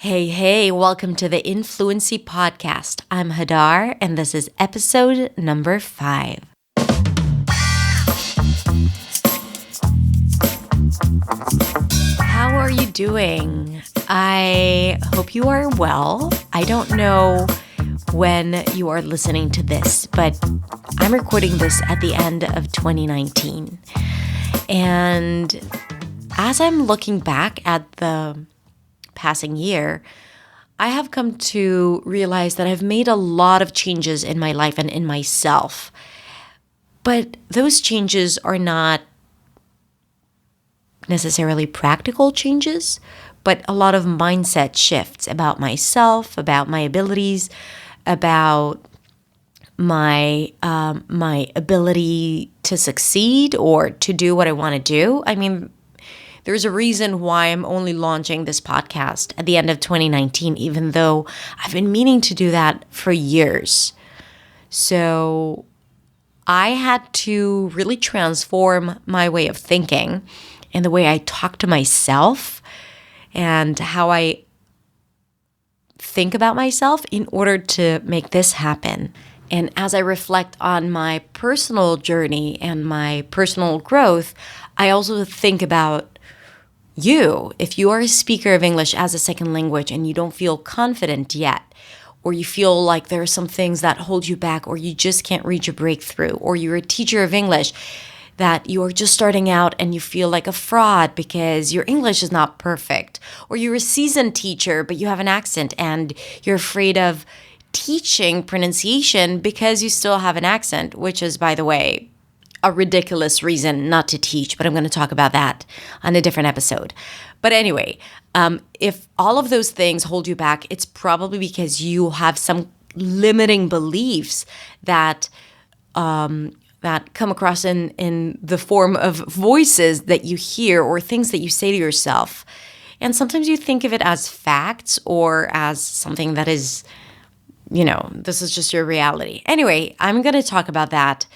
Hey, welcome to the Fluency podcast. I'm Hadar, and this is episode number 5. How are you doing? I hope you are well. I don't know when you are listening to this, but I'm recording this at the end of 2019. And as I'm looking back at the passing year, I have come to realize that I've made a lot of changes in my life and in myself. But those changes are not necessarily practical changes, but a lot of mindset shifts about myself, about my abilities, about my ability to succeed or to do what I want to do. I mean, there's a reason why I'm only launching this podcast at the end of 2019, even though I've been meaning to do that for years. So I had to really transform my way of thinking and the way I talk to myself and how I think about myself in order to make this happen. And as I reflect on my personal journey and my personal growth, I also think about you. If you are a speaker of English as a second language and you don't feel confident yet, or you feel like there are some things that hold you back, or you just can't reach a breakthrough, or you're a teacher of English that you are just starting out and you feel like a fraud because your English is not perfect, or you're a seasoned teacher but you have an accent and you're afraid of teaching pronunciation because you still have an accent, which is, by the way, a ridiculous reason not to teach, but I'm going to talk about that on a different episode. But anyway, if all of those things hold you back, it's probably because you have some limiting beliefs that come across in the form of voices that you hear or things that you say to yourself. And sometimes you think of it as facts or as something that is, this is just your reality. Anyway, I'm going to talk about that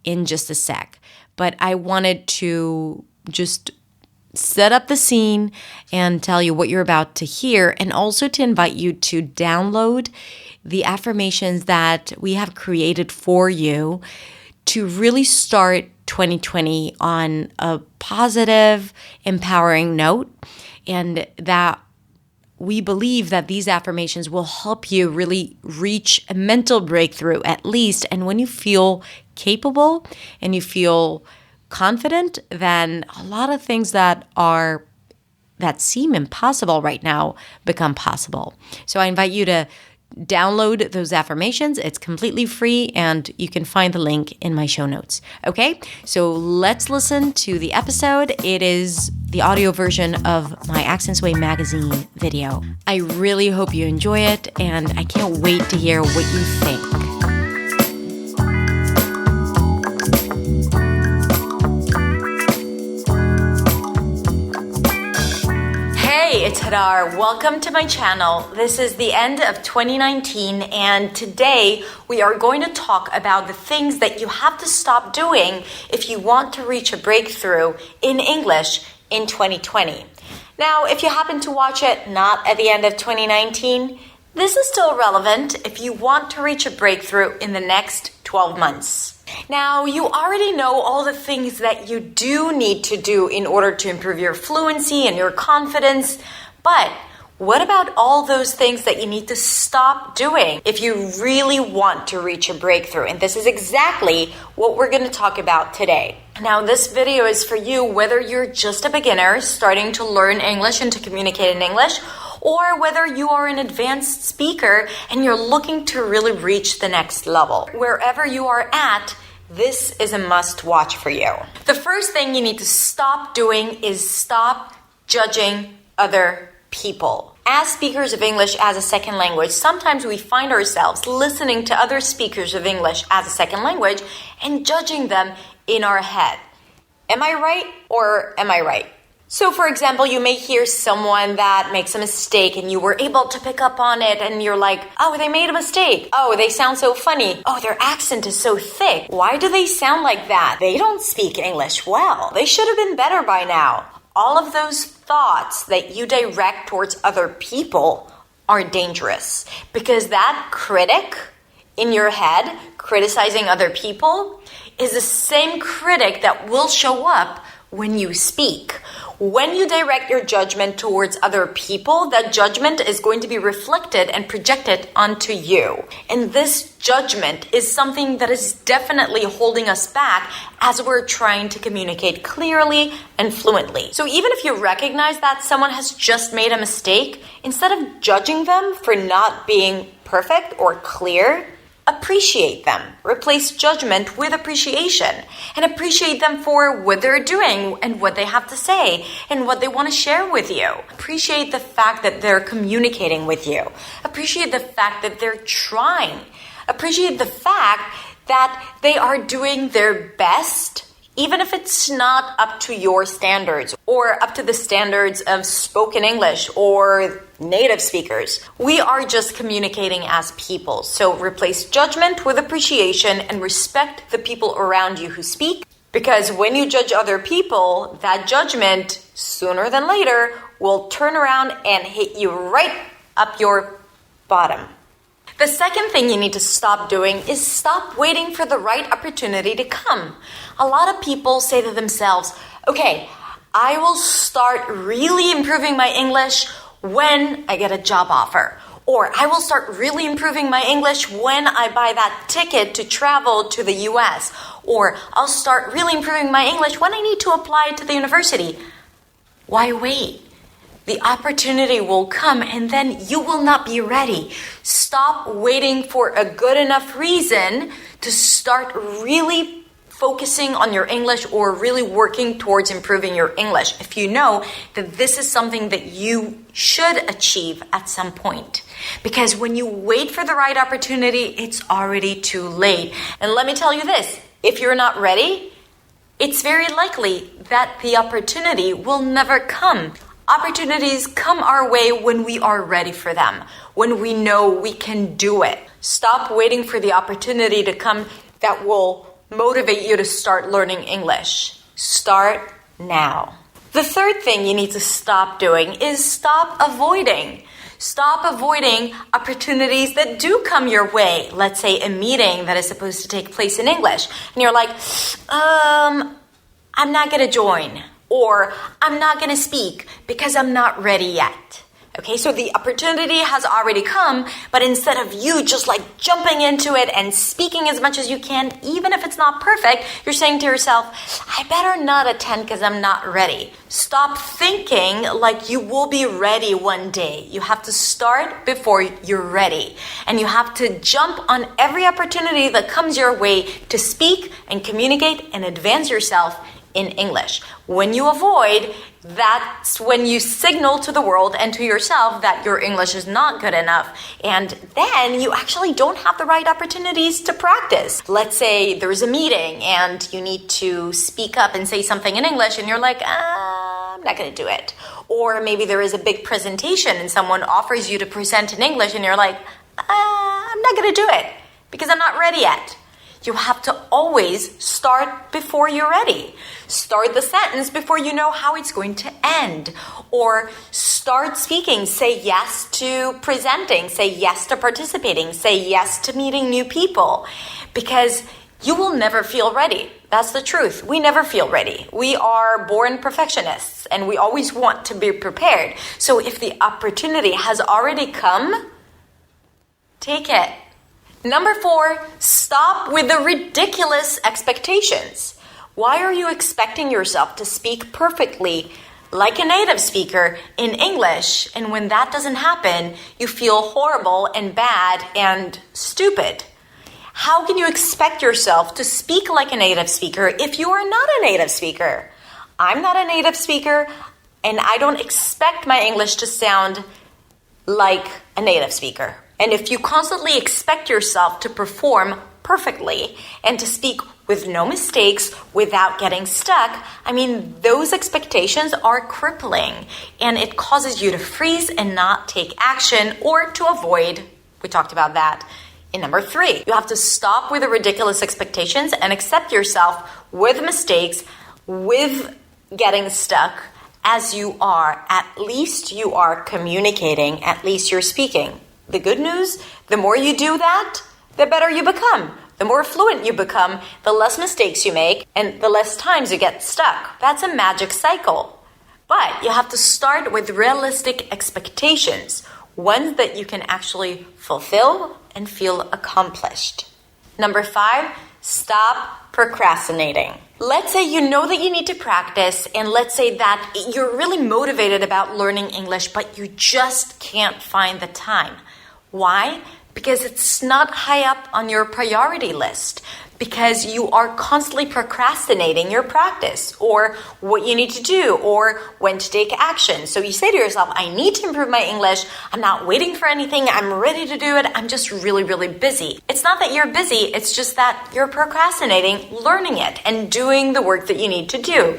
in just a sec. But I wanted to just set up the scene and tell you what you're about to hear, and also to invite you to download the affirmations that we have created for you to really start 2020 on a positive, empowering note, and that we believe that these affirmations will help you really reach a mental breakthrough at least. And when you feel capable and you feel confident, then a lot of things that seem impossible right now become possible. So I invite you to download those affirmations. It's completely free and you can find the link in my show notes. Okay, so let's listen to the episode. It is the audio version of my Accents Way magazine video. I really hope you enjoy it and I can't wait to hear what you think. Hey, it's Hadar. Welcome to my channel. This is the end of 2019, and today we are going to talk about the things that you have to stop doing if you want to reach a breakthrough in English in 2020. Now, if you happen to watch it not at the end of 2019, this is still relevant if you want to reach a breakthrough in the next 12 months. Now, you already know all the things that you do need to do in order to improve your fluency and your confidence, but what about all those things that you need to stop doing if you really want to reach a breakthrough? And this is exactly what we're going to talk about today. Now, this video is for you whether you're just a beginner starting to learn English and to communicate in English, or whether you are an advanced speaker and you're looking to really reach the next level. Wherever you are at, this is a must-watch for you. The first thing you need to stop doing is stop judging other people. As speakers of English as a second language, sometimes we find ourselves listening to other speakers of English as a second language and judging them in our head. Am I right or am I right? So, for example, you may hear someone that makes a mistake and you were able to pick up on it and you're like, oh, they made a mistake. Oh, they sound so funny. Oh, their accent is so thick. Why do they sound like that? They don't speak English well. They should have been better by now. All of those thoughts that you direct towards other people are dangerous because that critic in your head criticizing other people is the same critic that will show up when you speak. When you direct your judgment towards other people, that judgment is going to be reflected and projected onto you. And this judgment is something that is definitely holding us back as we're trying to communicate clearly and fluently. So even if you recognize that someone has just made a mistake, instead of judging them for not being perfect or clear, appreciate them. Replace judgment with appreciation and appreciate them for what they're doing and what they have to say and what they want to share with you. Appreciate the fact that they're communicating with you. Appreciate the fact that they're trying. Appreciate the fact that they are doing their best, even if it's not up to your standards or up to the standards of spoken English or native speakers. We are just communicating as people. So replace judgment with appreciation and respect the people around you who speak. Because when you judge other people, that judgment, sooner than later, will turn around and hit you right up your bottom. The second thing you need to stop doing is stop waiting for the right opportunity to come. A lot of people say to themselves, okay, I will start really improving my English when I get a job offer. Or I will start really improving my English when I buy that ticket to travel to the US. Or I'll start really improving my English when I need to apply to the university. Why wait? The opportunity will come and then you will not be ready. Stop waiting for a good enough reason to start really focusing on your English or really working towards improving your English if you know that this is something that you should achieve at some point. Because when you wait for the right opportunity, it's already too late. And let me tell you this, if you're not ready, it's very likely that the opportunity will never come. Opportunities come our way when we are ready for them, when we know we can do it. Stop waiting for the opportunity to come that will motivate you to start learning English. Start now. The third thing you need to stop doing is stop avoiding. Stop avoiding opportunities that do come your way. Let's say a meeting that is supposed to take place in English. And you're like, I'm not going to join. Or I'm not going to speak because I'm not ready yet. Okay, so the opportunity has already come, but instead of you just like jumping into it and speaking as much as you can, even if it's not perfect, you're saying to yourself, I better not attend because I'm not ready. Stop thinking like you will be ready one day. You have to start before you're ready. And you have to jump on every opportunity that comes your way to speak and communicate and advance yourself in English. When you avoid, that's when you signal to the world and to yourself that your English is not good enough. And then you actually don't have the right opportunities to practice. Let's say there's a meeting and you need to speak up and say something in English and you're like, I'm not going to do it. Or maybe there is a big presentation and someone offers you to present in English and you're like, I'm not going to do it because I'm not ready yet. You have to always start before you're ready. Start the sentence before you know how it's going to end. Or start speaking. Say yes to presenting. Say yes to participating. Say yes to meeting new people. Because you will never feel ready. That's the truth. We never feel ready. We are born perfectionists and we always want to be prepared. So if the opportunity has already come, take it. Number 4, stop with the ridiculous expectations. Why are you expecting yourself to speak perfectly like a native speaker in English? And when that doesn't happen, you feel horrible and bad and stupid. How can you expect yourself to speak like a native speaker if you are not a native speaker? I'm not a native speaker, and I don't expect my English to sound like a native speaker. And if you constantly expect yourself to perform perfectly and to speak with no mistakes without getting stuck, I mean, those expectations are crippling and it causes you to freeze and not take action or to avoid. We talked about that in number 3. You have to stop with the ridiculous expectations and accept yourself with mistakes, with getting stuck, as you are, at least you are communicating, at least you're speaking. The good news, the more you do that, the better you become. The more fluent you become, the less mistakes you make, and the less times you get stuck. That's a magic cycle. But you have to start with realistic expectations, ones that you can actually fulfill and feel accomplished. Number 5, stop procrastinating. Let's say you know that you need to practice, and let's say that you're really motivated about learning English, but you just can't find the time. Why? Because it's not high up on your priority list, because you are constantly procrastinating your practice or what you need to do or when to take action. So you say to yourself, I need to improve my English. I'm not waiting for anything. I'm ready to do it. I'm just really, really busy. It's not that you're busy. It's just that you're procrastinating learning it and doing the work that you need to do.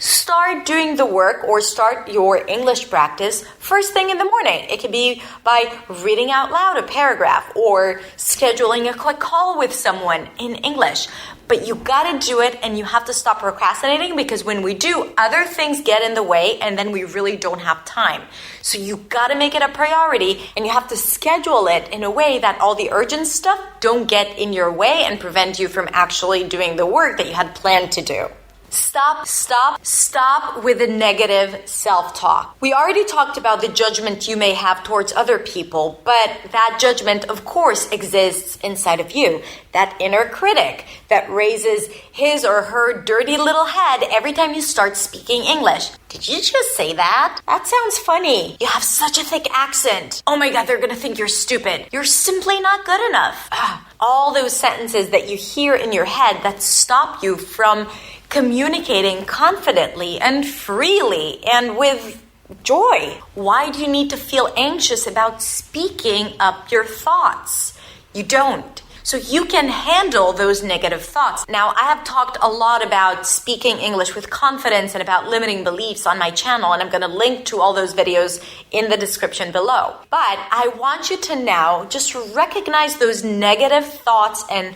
Start doing the work or start your English practice first thing in the morning. It could be by reading out loud a paragraph or scheduling a quick call with someone in English. But you gotta do it, and you have to stop procrastinating, because when we do, other things get in the way and then we really don't have time. So you gotta make it a priority, and you have to schedule it in a way that all the urgent stuff don't get in your way and prevent you from actually doing the work that you had planned to do. Stop with the negative self-talk. We already talked about the judgment you may have towards other people, but that judgment, of course, exists inside of you. That inner critic that raises his or her dirty little head every time you start speaking English. Did you just say that? That sounds funny. You have such a thick accent. Oh my God, they're gonna think you're stupid. You're simply not good enough. All those sentences that you hear in your head that stop you from communicating confidently and freely and with joy. Why do you need to feel anxious about speaking up your thoughts? You don't. So you can handle those negative thoughts. Now, I have talked a lot about speaking English with confidence and about limiting beliefs on my channel, and I'm going to link to all those videos in the description below. But I want you to now just recognize those negative thoughts and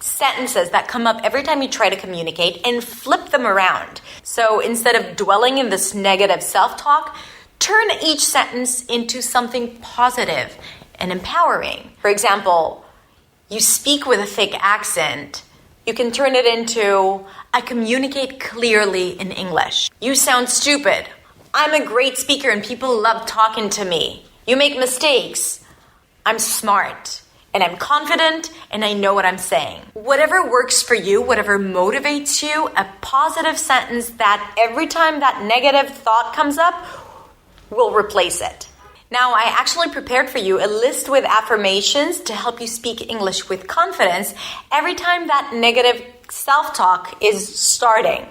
sentences that come up every time you try to communicate and flip them around. So instead of dwelling in this negative self-talk, turn each sentence into something positive and empowering. For example, you speak with a thick accent. You can turn it into, I communicate clearly in English. You sound stupid. I'm a great speaker and people love talking to me. You make mistakes. I'm smart. And I'm confident, and I know what I'm saying. Whatever works for you, whatever motivates you, a positive sentence that every time that negative thought comes up will replace it. Now, I actually prepared for you a list with affirmations to help you speak English with confidence every time that negative self-talk is starting.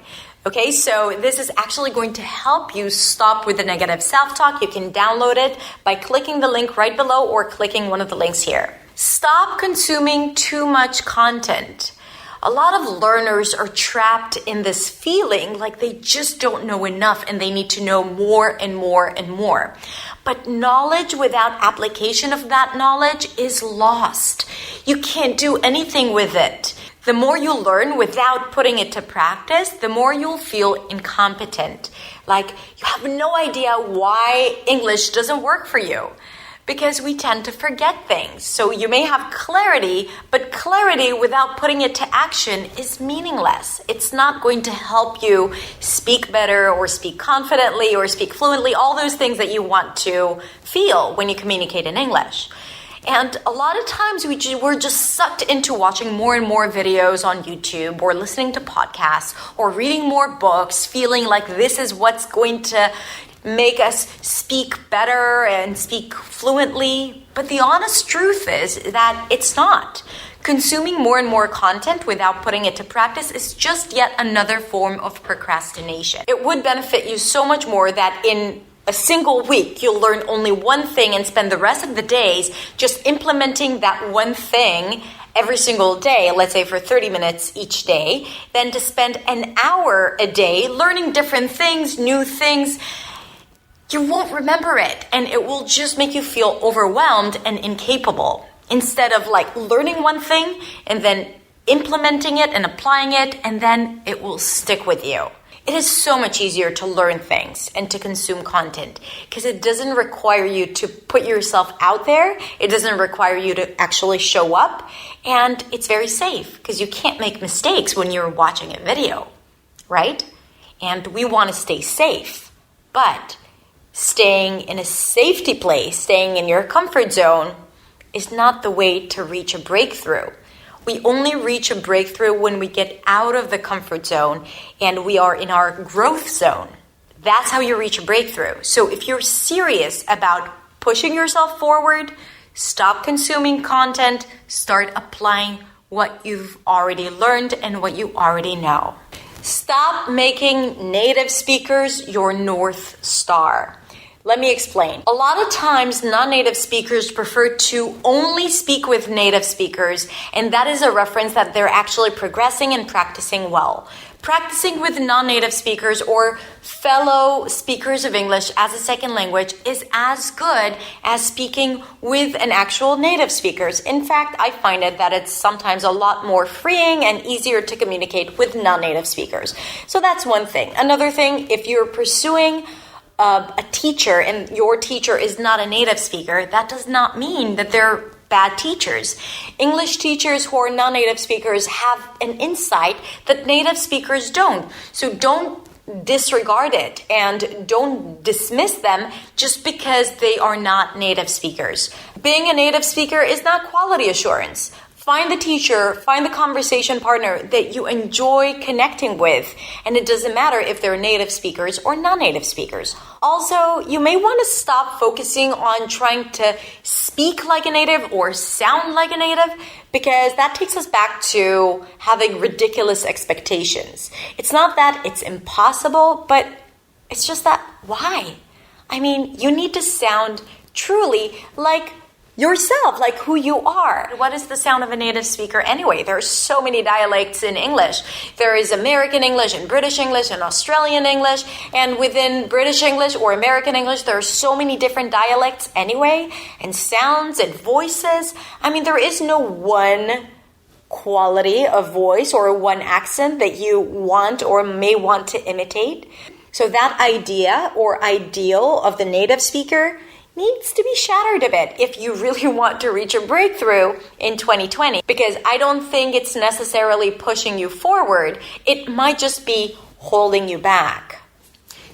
Okay, so this is actually going to help you stop with the negative self-talk. You can download it by clicking the link right below or clicking one of the links here. Stop consuming too much content. A lot of learners are trapped in this feeling like they just don't know enough and they need to know more and more and more. But knowledge without application of that knowledge is lost. You can't do anything with it. The more you learn without putting it to practice, the more you'll feel incompetent. Like you have no idea why English doesn't work for you. Because we tend to forget things. So you may have clarity, but clarity without putting it to action is meaningless. It's not going to help you speak better or speak confidently or speak fluently, all those things that you want to feel when you communicate in English. And a lot of times we're just sucked into watching more and more videos on YouTube or listening to podcasts or reading more books, feeling like this is what's going to make us speak better and speak fluently. But the honest truth is that it's not. Consuming more and more content without putting it to practice is just yet another form of procrastination. It would benefit you so much more that in a single week, you'll learn only one thing and spend the rest of the days just implementing that one thing every single day, let's say for 30 minutes each day, than to spend an hour a day learning different things, new things. You won't remember it, and it will just make you feel overwhelmed and incapable. Instead of like learning one thing and then implementing it and applying it, and then it will stick with you. It is so much easier to learn things and to consume content because it doesn't require you to put yourself out there. It doesn't require you to actually show up. And it's very safe because you can't make mistakes when you're watching a video, right? And we want to stay safe. But staying in a safety place, staying in your comfort zone is not the way to reach a breakthrough. We only reach a breakthrough when we get out of the comfort zone and we are in our growth zone. That's how you reach a breakthrough. So if you're serious about pushing yourself forward, stop consuming content, start applying what you've already learned and what you already know. Stop making native speakers your North Star. Let me explain. A lot of times, non-native speakers prefer to only speak with native speakers, and that is a reference that they're actually progressing and practicing well. Practicing with non-native speakers or fellow speakers of English as a second language is as good as speaking with an actual native speakers. In fact, I find it that it's sometimes a lot more freeing and easier to communicate with non-native speakers. So that's one thing. Another thing, if you're pursuing a teacher and your teacher is not a native speaker, that does not mean that they're bad teachers. English teachers who are non-native speakers have an insight that native speakers don't. So don't disregard it and don't dismiss them just because they are not native speakers. Being a native speaker is not quality assurance. Find the teacher, find the conversation partner that you enjoy connecting with, and it doesn't matter if they're native speakers or non-native speakers. Also, you may want to stop focusing on trying to speak like a native or sound like a native, because that takes us back to having ridiculous expectations. It's not that it's impossible, but it's just that why? I mean, you need to sound truly like yourself, like who you are. What is the sound of a native speaker anyway? There are so many dialects in English. There is American English and British English and Australian English. And within British English or American English, there are so many different dialects anyway, and sounds and voices. I mean, there is no one quality of voice or one accent that you want or may want to imitate. So that idea or ideal of the native speaker needs to be shattered a bit if you really want to reach a breakthrough in 2020, because I don't think it's necessarily pushing you forward. It might just be holding you back.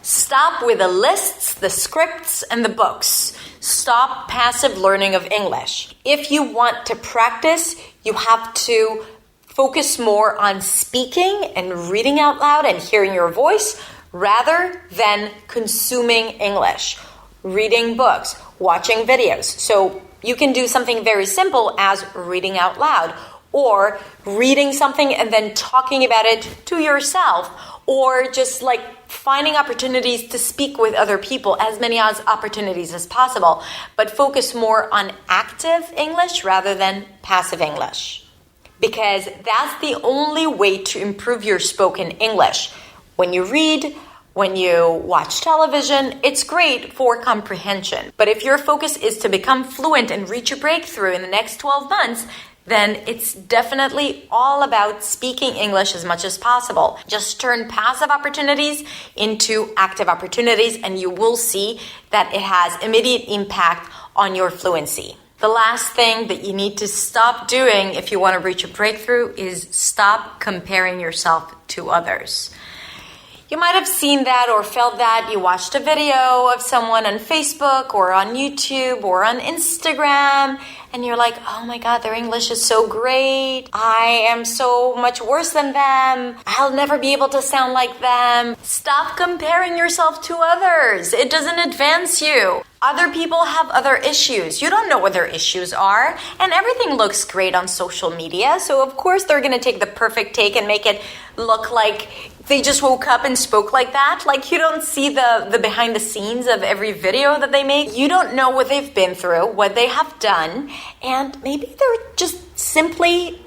Stop with the lists, the scripts, and the books. Stop passive learning of English. If you want to practice, you have to focus more on speaking and reading out loud and hearing your voice rather than consuming English. Reading books, watching videos. So you can do something very simple as reading out loud, or reading something and then talking about it to yourself, or just like finding opportunities to speak with other people, as many as opportunities as possible, but focus more on active English rather than passive English, because that's the only way to improve your spoken English. When you read, when you watch television, it's great for comprehension. But if your focus is to become fluent and reach a breakthrough in the next 12 months, then it's definitely all about speaking English as much as possible. Just turn passive opportunities into active opportunities, and you will see that it has immediate impact on your fluency. The last thing that you need to stop doing if you want to reach a breakthrough is stop comparing yourself to others. You might have seen that or felt that. You watched a video of someone on Facebook or on YouTube or on Instagram, and you're like, oh my God, their English is so great. I am so much worse than them. I'll never be able to sound like them. Stop comparing yourself to others. It doesn't advance you. Other people have other issues. You don't know what their issues are, and everything looks great on social media. So of course they're going to take the perfect take and make it look like they just woke up and spoke like that. Like, you don't see the behind the scenes of every video that they make. You don't know what they've been through, what they have done, and maybe they're just simply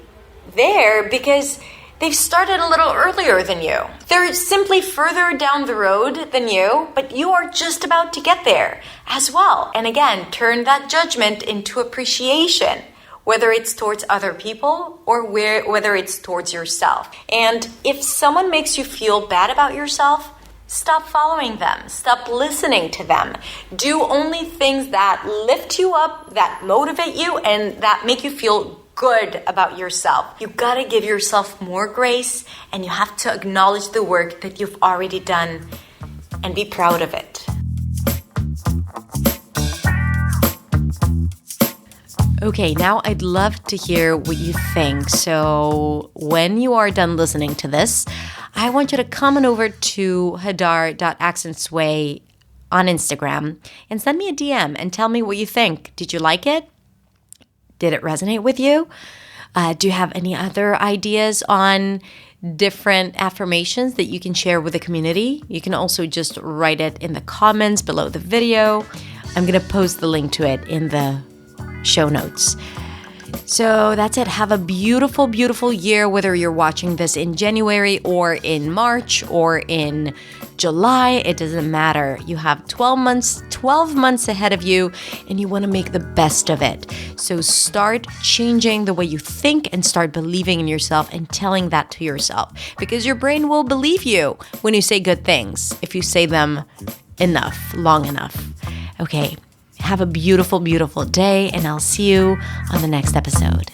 there because they've started a little earlier than you. They're simply further down the road than you, but you are just about to get there as well. And again, turn that judgment into appreciation. whether it's towards other people or whether it's towards yourself. And if someone makes you feel bad about yourself, stop following them. Stop listening to them. Do only things that lift you up, that motivate you, and that make you feel good about yourself. You gotta give yourself more grace, and you have to acknowledge the work that you've already done and be proud of it. Okay, now I'd love to hear what you think. So when you are done listening to this, I want you to come on over to hadar.accentsway on Instagram and send me a DM and tell me what you think. Did you like it? Did it resonate with you? Do you have any other ideas on different affirmations that you can share with the community? You can also just write it in the comments below the video. I'm going to post the link to it in the show notes. So that's it. Have a beautiful, beautiful year, whether you're watching this in January or in March or in July. It doesn't matter. You have 12 months ahead of you, and you want to make the best of it. So start changing the way you think and start believing in yourself and telling that to yourself, because your brain will believe you when you say good things, if you say them enough, long enough. Okay. Have a beautiful, beautiful day, and I'll see you on the next episode.